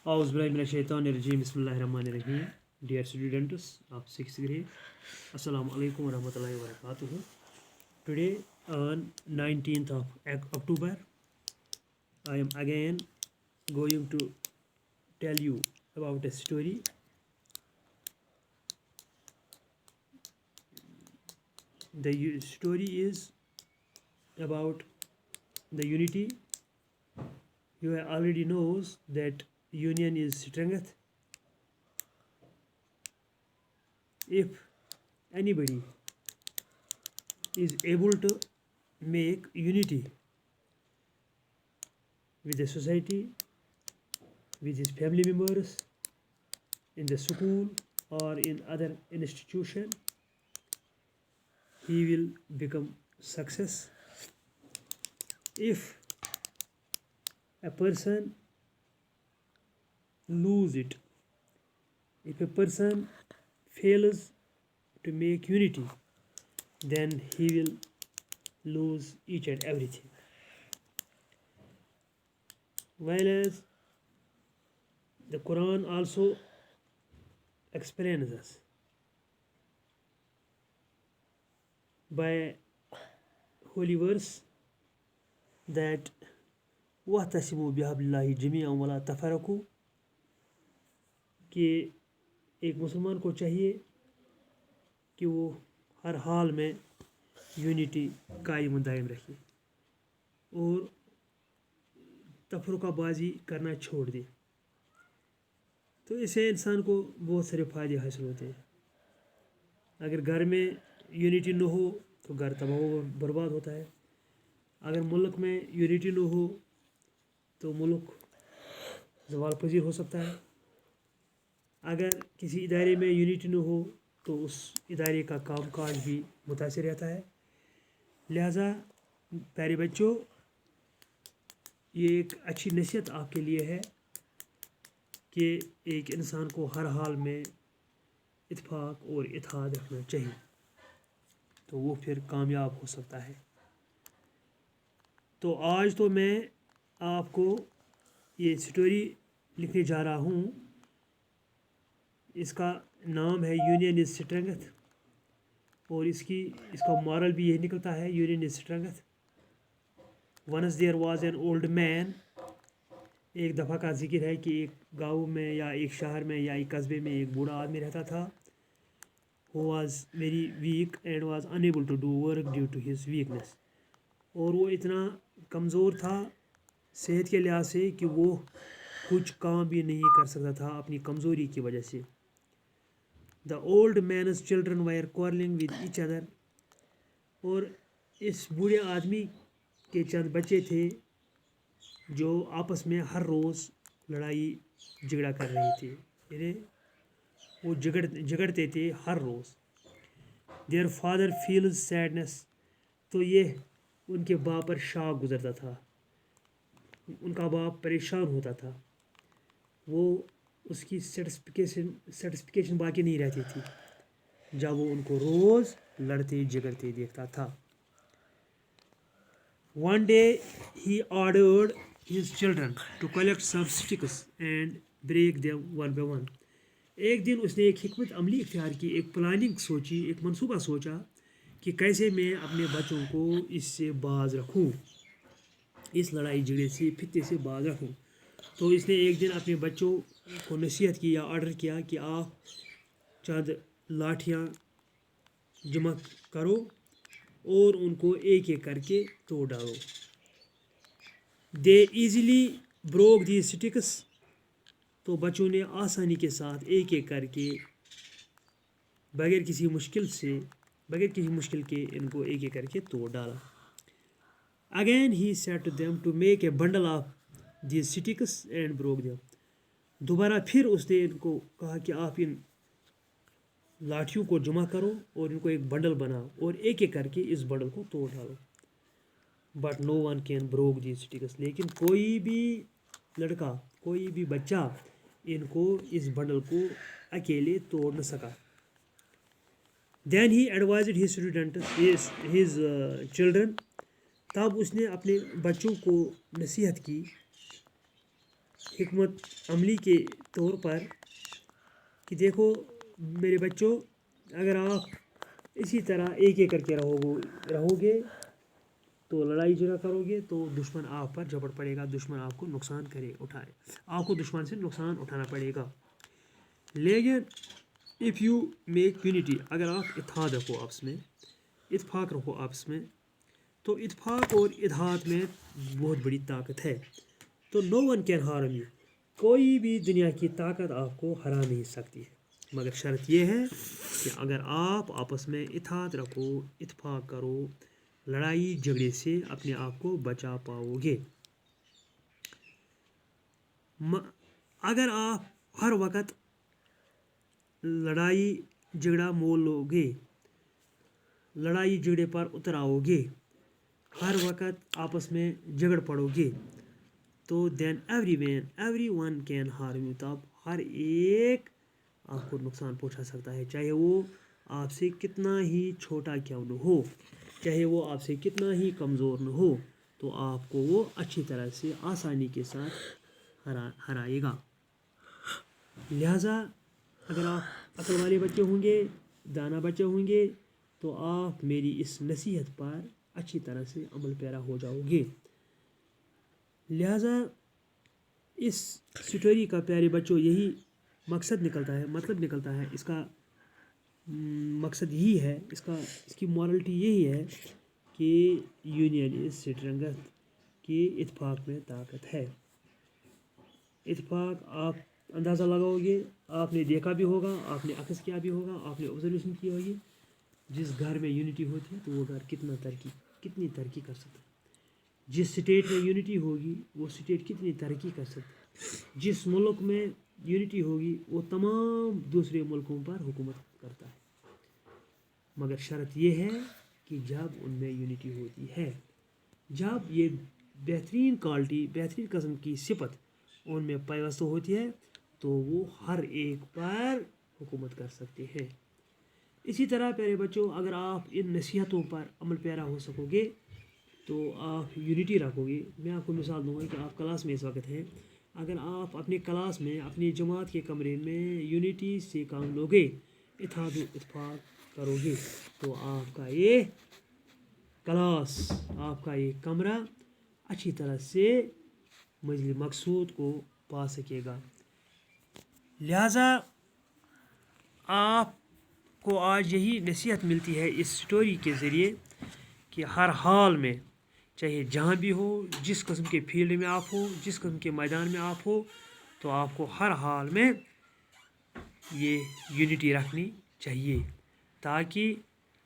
Auzu billahi minash shaitanir rajim. Bismillahir rahmanir rahim. Dear students of 6th grade, Assalamu alaikum wa rahmatullahi wa barakatuh. Today on 19th of October, I am again going to tell you about a story. The story is about the unity. You already knows that union is strength. If anybody is able to make unity with the society, with his family members, in the school or in other institution, he will become success. If a person lose it, if a person fails to make unity, then he will lose each and everything. Whereas the Quran also explains us by holy verse that وَاعْتَصِمُوا بِحَبْلِ اللَّهِ جَمِيعًا وَلَا تَفَرَّقُوا, کہ ایک مسلمان کو چاہیے کہ وہ ہر حال میں یونٹی قائم و دائم رکھے اور تفرقہ بازی کرنا چھوڑ دے. تو اس سے انسان کو بہت سارے فائدے حاصل ہوتے ہیں. اگر گھر میں یونٹی نہ ہو تو گھر تباہ و برباد ہوتا ہے. اگر ملک میں یونٹی نہ ہو تو ملک زوال پذیر ہو سکتا ہے. اگر کسی ادارے میں یونٹی نہ ہو تو اس ادارے کا کام کاج بھی متاثر رہتا ہے. لہٰذا پیارے بچوں، یہ ایک اچھی نصیحت آپ کے لیے ہے کہ ایک انسان کو ہر حال میں اتفاق اور اتحاد رکھنا چاہیے، تو وہ پھر کامیاب ہو سکتا ہے. تو آج تو میں آپ کو یہ سٹوری لکھنے جا رہا ہوں. اس کا نام ہے یونین از اسٹرینگتھ، اور اس کا مورل بھی یہ نکلتا ہے union is strength. Once there was an old man. ایک دفعہ کا ذکر ہے کہ ایک گاؤں میں یا ایک شہر میں یا ایک قصبے میں ایک بوڑھا آدمی رہتا تھا. who was very weak and was unable to do work due to his weakness. اور وہ اتنا کمزور تھا صحت کے لحاظ سے کہ وہ کچھ کام بھی نہیں کر سکتا تھا اپنی کمزوری کی وجہ سے. The old man's children were quarreling with each other. اور اس بوڑھے آدمی کے چند بچے تھے جو آپس میں ہر روز لڑائی جھگڑا کر رہے تھے، یعنی وہ جھگڑتے تھے ہر روز. Their father feels sadness. تو یہ ان کے باپ پر شاک گزرتا تھا. ان کا باپ پریشان ہوتا تھا. وہ اس کی سیٹسفیکیشن باقی نہیں رہتی تھی جب وہ ان کو روز لڑتے جھگڑتے دیکھتا تھا. One day he ordered his children to collect some sticks and break them one by one. ایک دن اس نے ایک حکمت عملی اختیار کی، ایک پلاننگ سوچی، ایک منصوبہ سوچا کہ کیسے میں اپنے بچوں کو اس سے باز رکھوں، اس لڑائی جھگڑے سے فتنے سے باز رکھوں. تو اس نے ایک دن اپنے بچوں کو نصیحت کی یا آرڈر کیا کہ آپ چند لاٹھیاں جمع کرو اور ان کو ایک ایک کر کے توڑ ڈالو. They easily broke these sticks. تو بچوں نے آسانی کے ساتھ ایک ایک کر کے بغیر کسی مشکل کے ان کو ایک ایک کر کے توڑ ڈالا. Again he said to them to make a bundle of these sticks and broke them. دوبارہ پھر اس نے ان کو کہا کہ آپ ان لاٹھیوں کو جمع کرو اور ان کو ایک بنڈل بناؤ اور ایک ایک کر کے اس بنڈل کو توڑ ڈالو. But no one can broke these sticks. لیکن کوئی بھی لڑکا، کوئی بھی بچہ ان کو اس بنڈل کو اکیلے توڑ نہ سکا. Then he advised his students, his children. تب اس نے اپنے بچوں کو نصیحت کی हिकमत अमली के तौर पर कि देखो मेरे बच्चों, अगर आप इसी तरह एक एक करके रहोगे तो लड़ाई झगड़ा करोगे तो दुश्मन आप पर झपट पड़ेगा, दुश्मन आपको नुकसान आपको दुश्मन से नुकसान उठाना पड़ेगा। लेकिन इफ़ यू मेक यूनिटी, अगर आप इत्तेहाद रखो आपस में, इत्फाक रखो आपस में, तो इत्फाक और इत्तेहाद में बहुत बड़ी ताकत है। तो no one can harm you, कोई भी दुनिया की ताकत आपको हरा नहीं सकती है, मगर शर्त यह है कि अगर आप आपस में इत्तेहाद रखो, इत्फाक करो, लड़ाई झगड़े से अपने आप को बचा पाओगे। अगर आप हर वक्त लड़ाई झगड़ा मोल लोगे, लड़ाई झगड़े पर उतर आओगे, हर वक्त आपस में झगड़ पड़ोगे, तो then everyone can harm you, तब हर एक आपको नुकसान पहुंचा सकता है, चाहे वो आपसे कितना ही छोटा क्यों न हो, चाहे वो आपसे कितना ही कमज़ोर न हो, तो आपको वो अच्छी तरह से आसानी के साथ हराएगा। लिहाजा अगर आप अक्ल वाले बच्चे होंगे, दाना बच्चे होंगे, तो आप मेरी इस नसीहत पर अच्छी तरह से अमल पैरा हो जाओगे। लिहाजा इस स्टोरी का प्यारे बच्चों यही मकसद निकलता है, मतलब निकलता है, इसका मकसद यही है, इसकी मॉरलिटी यही है कि यूनियन इज स्ट्रेंथ, कि इत्फाक में ताकत है। इत्फाक आप अंदाज़ा लगाओगे, आपने देखा भी होगा, आपने अक्स किया भी होगा, आपने ऑब्जर्वेशन की होगी, जिस घर में यूनिटी होती है तो वो घर कितनी तरक्की कर सकता है। जिस स्टेट में यूनिटी होगी वो स्टेट कितनी तरक्की कर सकता है। जिस मुल्क में यूनिटी होगी वो तमाम दूसरे मुल्कों पर हुकूमत करता है, मगर शर्त यह है कि जब उनमें यूनिटी होती है, जब ये बेहतरीन क्वालिटी, बेहतरीन किस्म की सिफत उनमें पैवस्त होती है, तो वो हर एक पर हुकूमत कर सकते हैं। इसी तरह प्यारे बच्चों, अगर आप इन नसीहतों पर अमल पैरा हो सकोगे तो आप यूनिटी रखोगे। मैं आपको मिसाल दूंगा कि आप क्लास में इस वक्त हैं, अगर आप अपने क्लास में, अपनी जमात के कमरे में यूनिटी से काम लोगे, इत्तेहाद इत्फाक करोगे, तो आपका ये क्लास, आपका ये कमरा अच्छी तरह से मंजिल मकसूद को पा सकेगा। लिहाजा आपको आज यही नसीहत मिलती है इस स्टोरी के ज़रिए कि हर हाल में, चाहे जहाँ भी हो, जिस किस्म के फील्ड में आप हो, जिस किस्म के मैदान में आप हो, तो आपको हर हाल में ये यूनिटी रखनी चाहिए, ताकि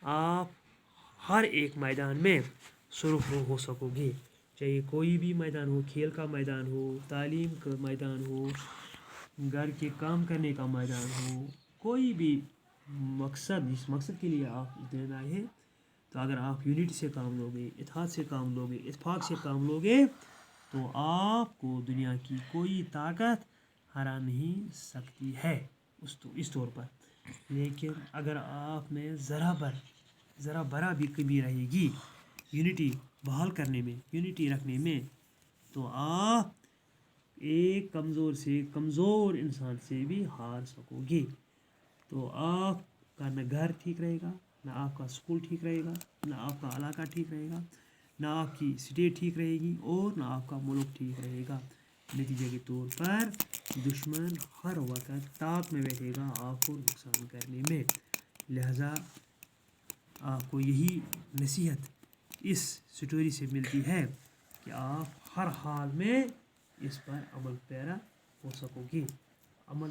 आप हर एक मैदान में सुरख हो सकोगे। चाहे कोई भी मैदान हो, खेल का मैदान हो, तालीम का मैदान हो, घर के काम करने का मैदान हो, कोई भी मकसद, जिस मकसद के लिए आप देना है, तो अगर आप यूनिटी से काम लोगे, इत्तेहाद से काम लोगे, इत्फाक से काम लोगे, तो आपको दुनिया की कोई ताकत हरा नहीं सकती है इस तौर पर। लेकिन अगर आप में ज़रा बरा भी कमी रहेगी यूनिटी बहाल करने में, यूनिटी रखने में, तो आप एक कमज़ोर से कमज़ोर इंसान से भी हार सकोगे। तो आपका न घर ठीक रहेगा, ना आपका स्कूल ठीक रहेगा, ना आपका इलाका ठीक रहेगा, ना आपकी स्टेट ठीक रहेगी, और ना आपका मुल्क ठीक रहेगा। नतीजे के तौर पर दुश्मन हर वक्त ताक में बैठेगा आपको नुकसान करने में। लिहाजा आपको यही नसीहत इस स्टोरी से मिलती है कि आप हर हाल में इस पर अमल पैरा हो सकोगे, अमल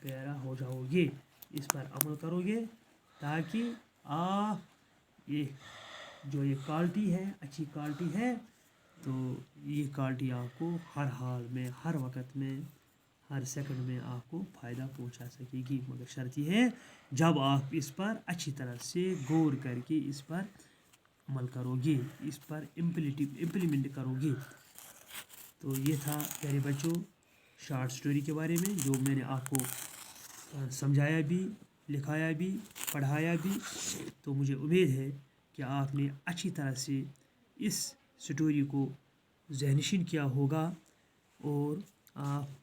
पैरा हो जाओगे, इस पर अमल करोगे, ताकि आप ये क्वालिटी है, अच्छी क्वालिटी है, तो ये क्वालिटी आपको हर हाल में, हर वक्त में, हर सेकंड में आपको फ़ायदा पहुंचा सकेगी। मगर शर्त यह है जब आप इस पर अच्छी तरह से गौर करके इस पर अमल करोगे, इस पर इम्प्लीमेंट करोगे। तो ये था प्यारे बच्चों शॉर्ट स्टोरी के बारे में, जो मैंने आपको समझाया भी, लिखाया भी, पढ़ाया भी। तो मुझे उम्मीद है कि आपने अच्छी तरह से इस स्टोरी को ज़हनशीन किया होगा और आप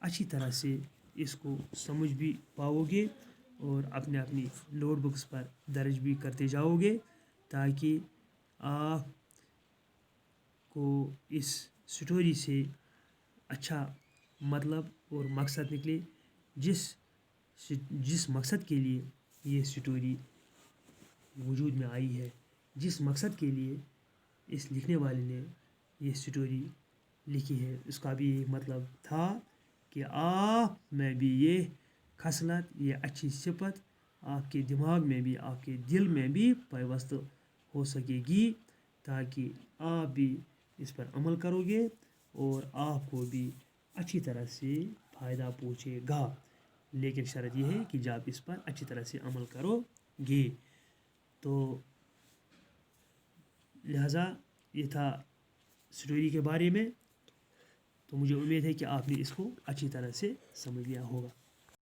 अच्छी तरह से इसको समझ भी पाओगे और अपने अपनी नोट बुक्स पर दर्ज भी करते जाओगे ताकि आप को इस स्टोरी से अच्छा मतलब और मकसद निकले जिस मकसद के लिए ये स्टोरी वजूद में आई है, जिस मकसद के लिए इस लिखने वाले ने ये स्टोरी लिखी है, उसका भी एक मतलब था कि आप में भी ये खसलत, ये अच्छी सिफत आपके दिमाग में भी, आपके दिल में भी पैवस्त हो सकेगी ताकि आप भी इस पर अमल करोगे और आपको भी अच्छी तरह से फ़ायदा पहुँचेगा। लेकिन शर्त यह है कि जब आप इस पर अच्छी तरह से अमल करोगे। तो लिहाजा ये था स्टोरी के बारे में। तो मुझे उम्मीद है कि आपने इसको अच्छी तरह से समझ लिया होगा।